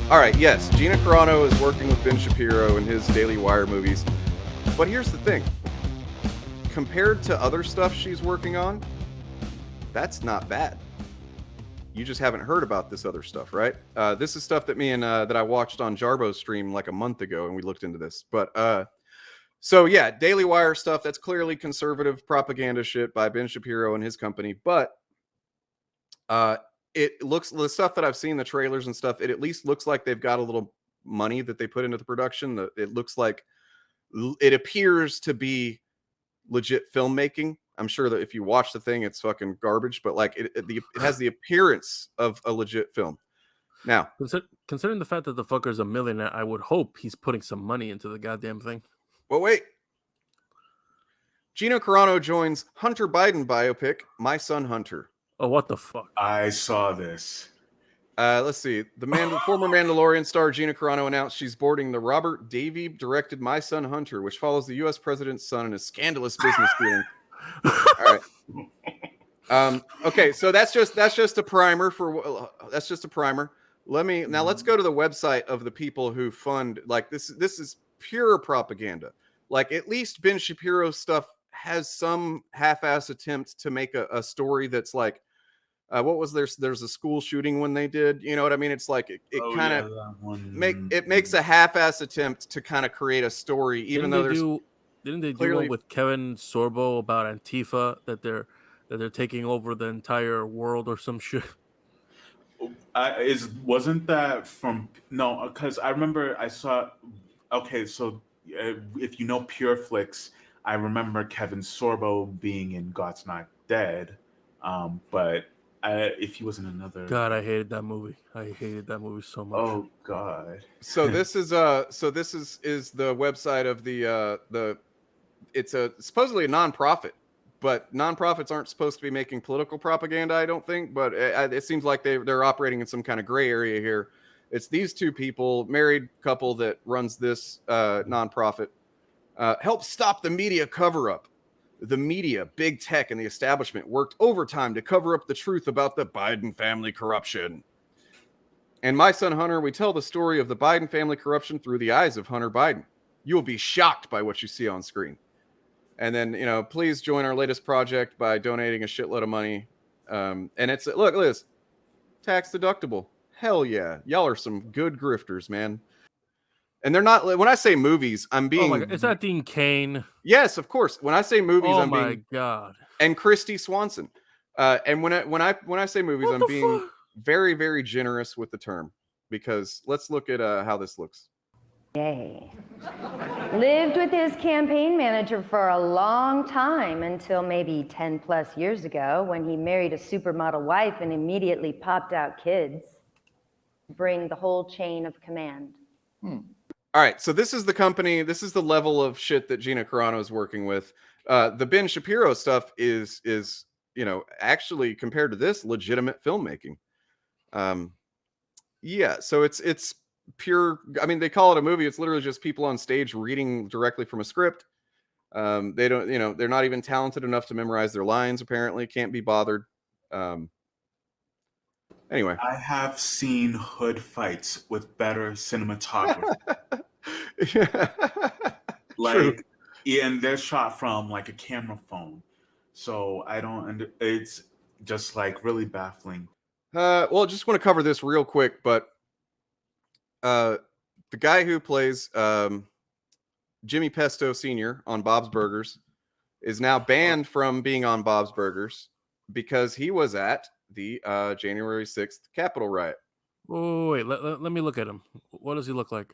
All right, yes, Gina Carano is working with Ben Shapiro in his Daily Wire movies. But here's the thing. Compared to other stuff she's working on, that's not bad. You just haven't heard about this other stuff, right? This is stuff that that I watched on Jarbo's stream like a month ago, and we looked into this. But so yeah, Daily Wire stuff, that's clearly conservative propaganda shit by Ben Shapiro and his company. But it looks, the stuff that I've seen, the trailers and stuff, it at least looks like they've got a little money that they put into the production. It looks like it appears to be legit filmmaking. I'm sure that if you watch the thing, it's fucking garbage, but like it has the appearance of a legit film. Now, considering the fact that the fucker's a millionaire, I would hope he's putting some money into the goddamn thing. well, wait. Gina Carano joins Hunter Biden biopic, My Son Hunter. Oh, what the fuck? I saw this. Let's see. The former Mandalorian star Gina Carano announced she's boarding the Robert Davey directed My Son Hunter, which follows the U.S. president's son and his scandalous business dealing. All right. Okay, so that's just a primer for that's just a primer. Let's go to the website of the people who fund, like, this is pure propaganda. Like, at least Ben Shapiro's stuff has some half-ass attempt to make a story that's like, what was there's a school shooting when they did, you know what I mean? It's like it kind of makes a half-ass attempt to kind of create a story, even though didn't they do one with Kevin Sorbo about Antifa, that they're taking over the entire world or some shit? Wasn't that from no? Because I remember I saw. Okay, so if you know Pure Flix, I remember Kevin Sorbo being in God's Not Dead, but if he was in another. God, I hated that movie. I hated that movie so much. Oh God. So this is the website of the it's supposedly a nonprofit, but nonprofits aren't supposed to be making political propaganda, I don't think. But it seems like they're operating in some kind of gray area here. It's these two people, married couple, that runs this nonprofit. Help stop the media cover-up. The media, big tech, and the establishment worked overtime to cover up the truth about the Biden family corruption. And My Son Hunter, we tell the story of the Biden family corruption through the eyes of Hunter Biden. You will be shocked by what you see on screen. And then, please join our latest project by donating a shitload of money. And it's, look at this, tax deductible. Hell yeah. Y'all are some good grifters, man. And they're not, when I say movies, I'm being. Oh my God. Is that Dean Cain? Yes, of course. When I say movies, I'm being. Oh my God. And Christy Swanson. And when I say movies, I'm being very, very generous with the term, because let's look at how this looks. Yay. Lived with his campaign manager for a long time, until maybe 10 plus years ago, when he married a supermodel wife and immediately popped out kids. Bring the whole chain of command. All right, so this is the company, this is the level of shit that Gina Carano is working with. The Ben Shapiro stuff is actually, compared to this, legitimate filmmaking. Yeah, so it's pure, I mean, they call it a movie. It's literally just people on stage reading directly from a script. They don't, they're not even talented enough to memorize their lines, apparently. Can't be bothered. Anyway. I have seen hood fights with better cinematography. Like, and they're shot from like a camera phone. So I don't, it's just like really baffling. Well, just want to cover this real quick, but the guy who plays Jimmy Pesto Sr. on Bob's Burgers is now banned from being on Bob's Burgers because he was at the January 6th Capitol riot. Oh, wait, let me look at him. What does he look like?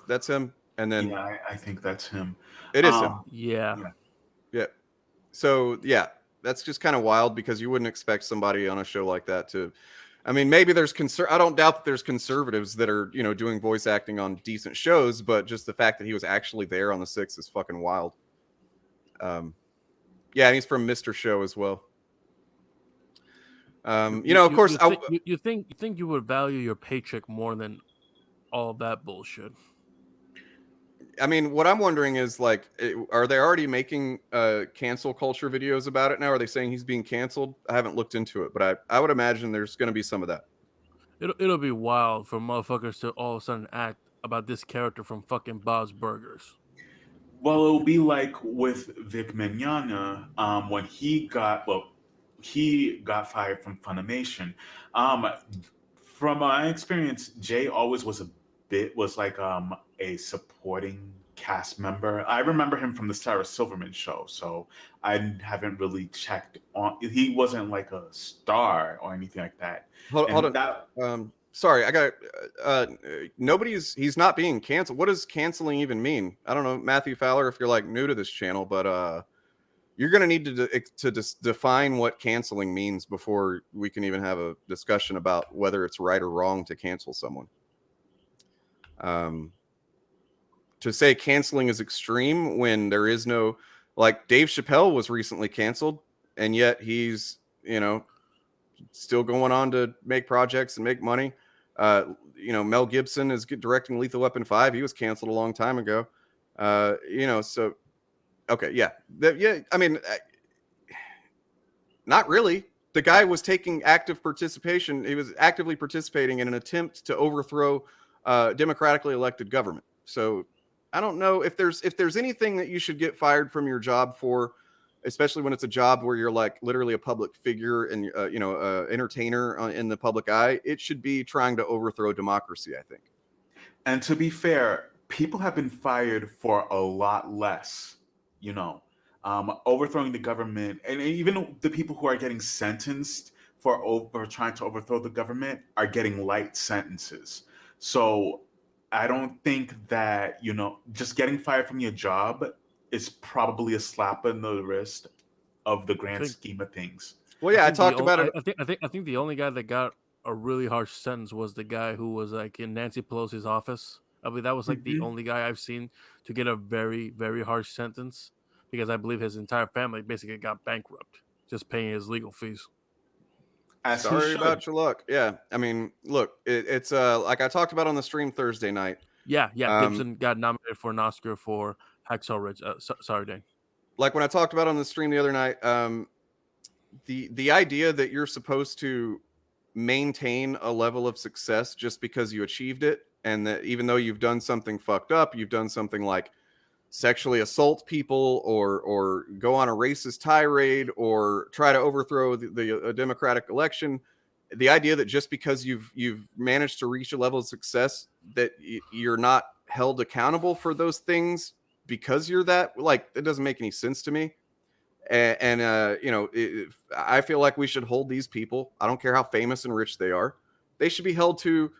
That's him. And then yeah, I think that's him. It is him. Yeah. So yeah, that's just kind of wild, because you wouldn't expect somebody on a show like that to. I mean, maybe there's I don't doubt that there's conservatives that are, doing voice acting on decent shows, but just the fact that he was actually there on the 6th is fucking wild. Yeah, and he's from Mr. Show as well. Of course, you think you would value your paycheck more than all that bullshit. I mean, what I'm wondering is, like, are they already making cancel culture videos about it now? Are they saying he's being canceled? I haven't looked into it, but I would imagine there's going to be some of that. It'll be wild for motherfuckers to all of a sudden act about this character from fucking Bob's Burgers. Well, it'll be like with Vic Mignogna, when he got fired from Funimation. Um, from my experience, Jay always was like a supporting cast member. I remember him from the Sarah Silverman show, so I haven't really checked on. He wasn't like a star or anything like that. Hold And on. Sorry, I got he's not being canceled. What does canceling even mean? I don't know, Matthew Fowler, if you're like new to this channel, but you're going to need to define what canceling means before we can even have a discussion about whether it's right or wrong to cancel someone. To say canceling is extreme when there is no, like Dave Chappelle was recently canceled, and yet he's, still going on to make projects and make money. Mel Gibson is directing Lethal Weapon 5. He was canceled a long time ago. So okay, yeah. I mean, not really. The guy was taking active participation. He was actively participating in an attempt to overthrow democratically elected government. So I don't know if there's anything that you should get fired from your job for, especially when it's a job where you're like literally a public figure and entertainer in the public eye. It should be trying to overthrow democracy, I think. And to be fair, people have been fired for a lot less, overthrowing the government. And even the people who are getting sentenced for trying to overthrow the government are getting light sentences. So I don't think that, just getting fired from your job is probably a slap in the wrist of the grand scheme of things. Well, yeah, I talked about it. I think the only guy that got a really harsh sentence was the guy who was like in Nancy Pelosi's office. I believe that was like the only guy I've seen to get a very, very harsh sentence, because I believe his entire family basically got bankrupt just paying his legal fees. Sorry about your luck. Yeah, I mean, look, it's like I talked about on the stream Thursday night. Yeah. Gibson got nominated for an Oscar for Hacksaw Ridge. Sorry, Dane. Like when I talked about on the stream the other night, the idea that you're supposed to maintain a level of success just because you achieved it, and that even though you've done something fucked up, you've done something like sexually assault people or go on a racist tirade or try to overthrow the democratic election, the idea that just because you've managed to reach a level of success that you're not held accountable for those things because you're that, like, it doesn't make any sense to me. I feel like we should hold these people, I don't care how famous and rich they are, they should be held to,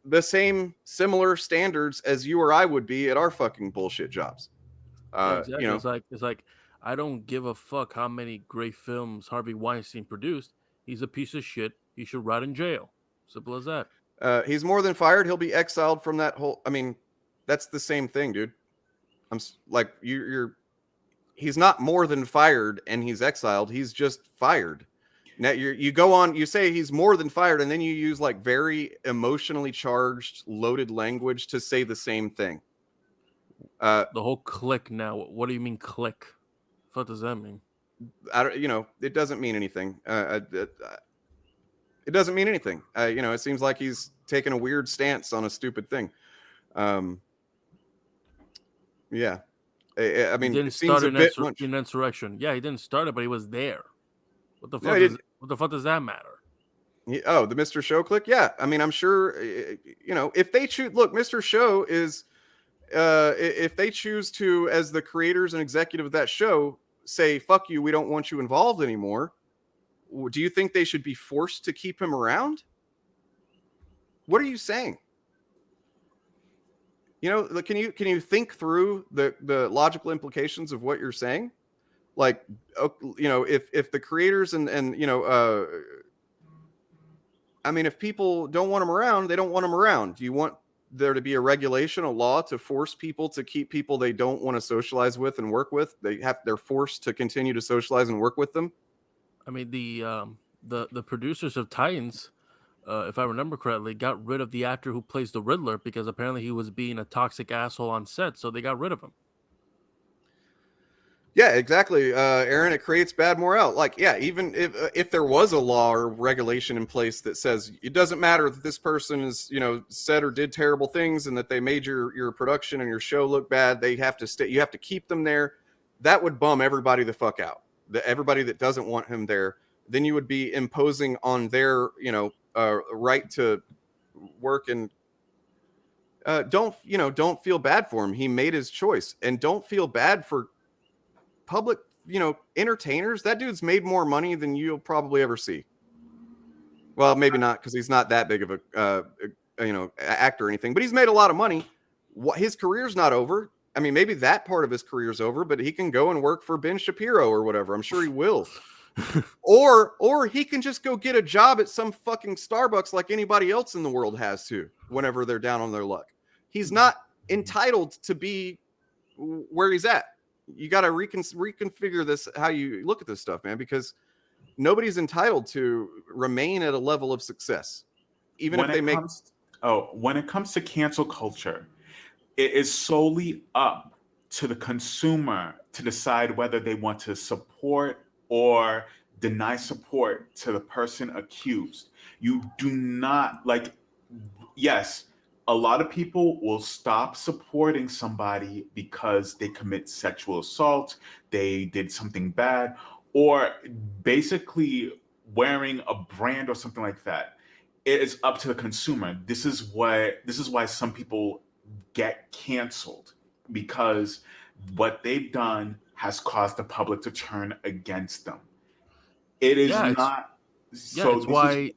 the same similar standards as you or I would be at our fucking bullshit jobs. Exactly. It's like I don't give a fuck how many great films Harvey Weinstein produced. He's a piece of shit. He should rot in jail. Simple as that. He's more than fired. He'll be exiled from that whole. I mean, that's the same thing, dude. I'm like he's not more than fired and he's exiled. He's just fired. Now you go on, you say he's more than fired, and then you use like very emotionally charged, loaded language to say the same thing. The whole click now. What do you mean click? What does that mean? I don't. It doesn't mean anything. It doesn't mean anything. It seems like he's taking a weird stance on a stupid thing. Yeah. I mean, he didn't start an insurrection. Yeah, he didn't start it, but he was there. What the fuck? What the fuck does that matter? The Mr. Show click. Yeah, I mean, I'm sure. If they choose, look, Mr. Show is, if they choose to, as the creators and executive of that show, say "fuck you," we don't want you involved anymore. Do you think they should be forced to keep him around? What are you saying? Can you think through the logical implications of what you're saying? Like, if the creators and I mean, if people don't want them around, they don't want them around. Do you want there to be a regulation, a law to force people to keep people they don't want to socialize with and work with? They're forced to continue to socialize and work with them. I mean, the producers of Titans, if I remember correctly, got rid of the actor who plays the Riddler because apparently he was being a toxic asshole on set, so they got rid of him. Yeah, exactly, Aaron. It creates bad morale. Like, yeah, even if there was a law or regulation in place that says it doesn't matter that this person is, said or did terrible things and that they made your production and your show look bad, they have to stay. You have to keep them there. That would bum everybody the fuck out. Everybody that doesn't want him there, then you would be imposing on their, right to work and. Don't feel bad for him. He made his choice, and don't feel bad for public, entertainers. That dude's made more money than you'll probably ever see. Well, maybe not, because he's not that big of a actor or anything, but he's made a lot of money. His career's not over. I mean, maybe that part of his career's over, but he can go and work for Ben Shapiro or whatever. I'm sure he will. or he can just go get a job at some fucking Starbucks like anybody else in the world has to whenever they're down on their luck. He's not entitled to be where he's at. You got to reconfigure this, how you look at this stuff, man, because nobody's entitled to remain at a level of success, even if they make. When it comes to cancel culture, it is solely up to the consumer to decide whether they want to support or deny support to the person accused. You do not yes, a lot of people will stop supporting somebody because they commit sexual assault, they did something bad, or basically wearing a brand or something like that. It is up to the consumer. This is why some people get canceled, because what they've done has caused the public to turn against them. It is not. It's why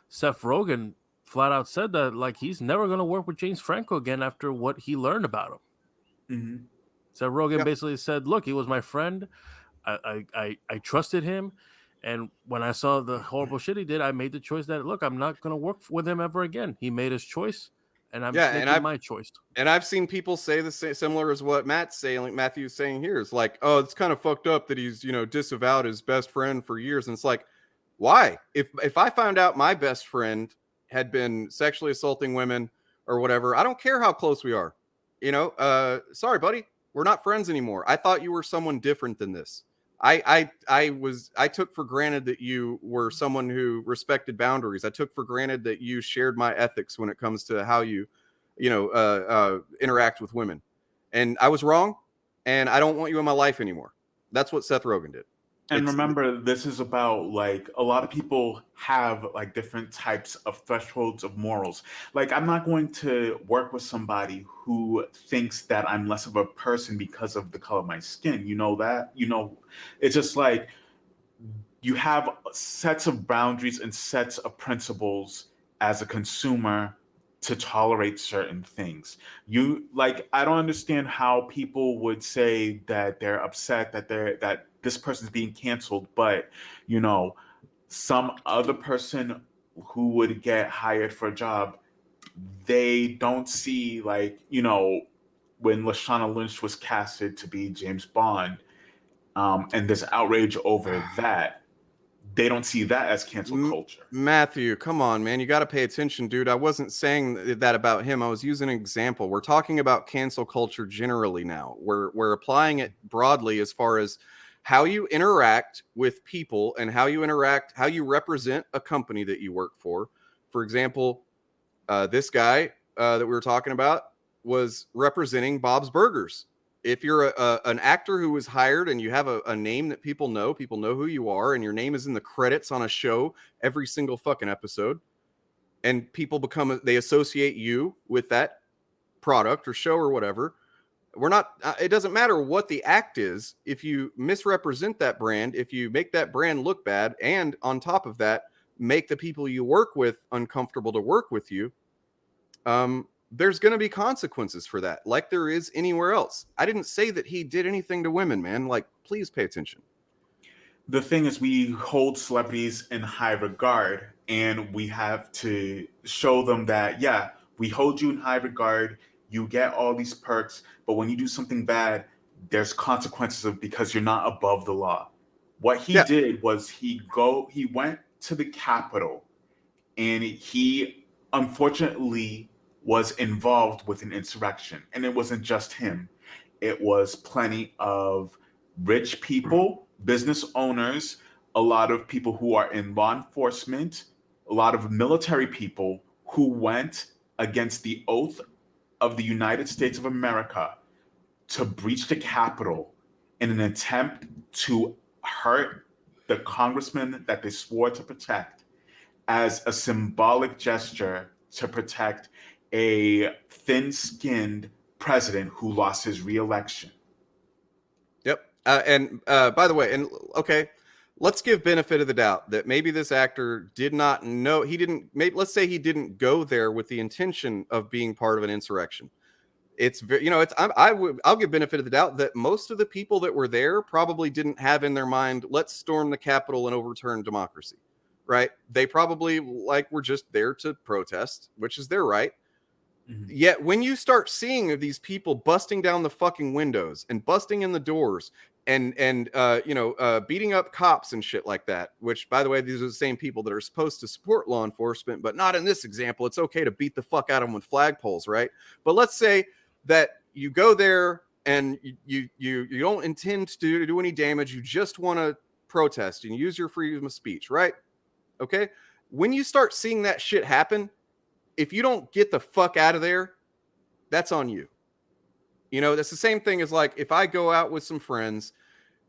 Seth Rogen flat out said that he's never going to work with James Franco again after what he learned about him. Mm-hmm. Seth Rogen basically said, "Look, he was my friend. I trusted him, and when I saw the horrible shit he did, I made the choice that I'm not going to work with him ever again. He made his choice, and I'm making my choice." And I've seen people say the same, similar as what Matthew's saying here. It's like, oh, it's kind of fucked up that he's disavowed his best friend for years, and it's like, why? If I found out my best friend had been sexually assaulting women or whatever, I don't care how close we are. Sorry, buddy, we're not friends anymore. I thought you were someone different than this. I took for granted that you were someone who respected boundaries. I took for granted that you shared my ethics when it comes to how you interact with women. And I was wrong, and I don't want you in my life anymore. That's what Seth Rogen did. And remember, this is about a lot of people have different types of thresholds of morals. I'm not going to work with somebody who thinks that I'm less of a person because of the color of my skin. You know that? It's just you have sets of boundaries and sets of principles as a consumer to tolerate certain things. I don't understand how people would say that they're upset that this person's being canceled, but some other person who would get hired for a job, they don't see when Lashana Lynch was casted to be James Bond, and this outrage over that, they don't see that as cancel culture. Matthew, come on, man. You got to pay attention, dude. I wasn't saying that about him. I was using an example. We're talking about cancel culture generally now. We're applying it broadly as far as how you interact with people and how you represent a company that you work for. For example, this guy that we were talking about was representing Bob's Burgers. If you're an actor who was hired and you have a name that people know who you are, and your name is in the credits on a show every single fucking episode, and people they associate you with that product or show or whatever, it doesn't matter what the act is. If you misrepresent that brand, if you make that brand look bad, and on top of that, make the people you work with uncomfortable to work with you, there's going to be consequences for that, like there is anywhere else. I didn't say that he did anything to women, man. Please pay attention. The thing is, we hold celebrities in high regard, and we have to show them that, yeah, we hold you in high regard. You get all these perks, but when you do something bad, there's consequences because you're not above the law. What he did was he went to the Capitol, and he unfortunately was involved with an insurrection, and it wasn't just him. it was plenty of rich people, business owners, a lot of people who are in law enforcement, a lot of military people who went against the oath of the United States of America to breach the Capitol in an attempt to hurt the congressman that they swore to protect as a symbolic gesture to protect a thin-skinned president who lost his re-election. Yep. And by the way, and okay, let's give benefit of the doubt that maybe this actor did not know, he didn't, maybe let's say he didn't go there with the intention of being part of an insurrection. It's very, you know, it's, I'll give benefit of the doubt that most of the people that were there probably didn't have in their mind, let's storm the Capitol and overturn democracy, right? They probably were just there to protest, which is their right. Yet when you start seeing these people busting down the fucking windows and busting in the doors and beating up cops and shit like that, which, by the way, these are the same people that are supposed to support law enforcement, but not in this example. It's okay to beat the fuck out of them with flagpoles, right? But let's say that you go there and you don't intend to do any damage. You just want to protest and use your freedom of speech, right? Okay. When you start seeing that shit happen, if you don't get the fuck out of there, that's on you. You know, that's the same thing as like if I go out with some friends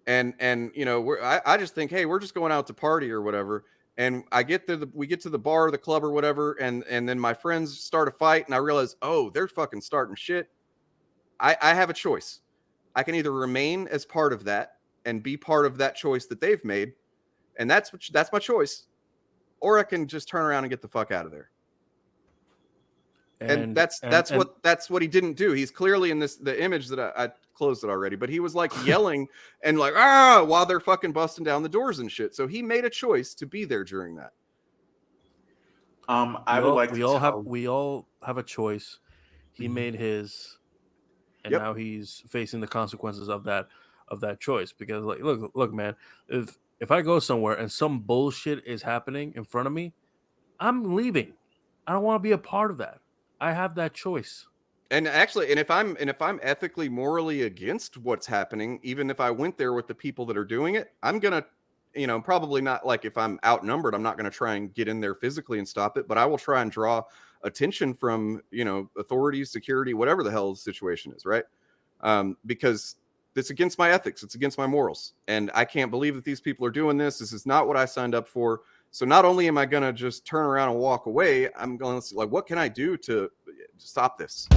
and you know, I just think, hey, we're just going out to party or whatever. And we get to the bar, the club or whatever. And then my friends start a fight and I realize, oh, they're fucking starting shit. I have a choice. I can either remain as part of that and be part of that choice that they've made. And that's my choice. Or I can just turn around and get the fuck out of there. And that's what he didn't do. He's clearly in the image that I closed it already, but he was like yelling and like, while they're fucking busting down the doors and shit. So he made a choice to be there during that. We all have a choice. He made his, and now he's facing the consequences of that choice. Because like, look, man, if I go somewhere and some bullshit is happening in front of me, I'm leaving. I don't want to be a part of that. I have that choice. And actually, and if I'm ethically, morally against what's happening, even if I went there with the people that are doing it, I'm gonna, probably not, like if I'm outnumbered, I'm not gonna try and get in there physically and stop it, but I will try and draw attention from, authorities, security, whatever the hell the situation is, right? Because it's against my ethics, it's against my morals, and I can't believe that these people are doing this. This is not what I signed up for. So not only am I going to just turn around and walk away, I'm going to like, what can I do to stop this?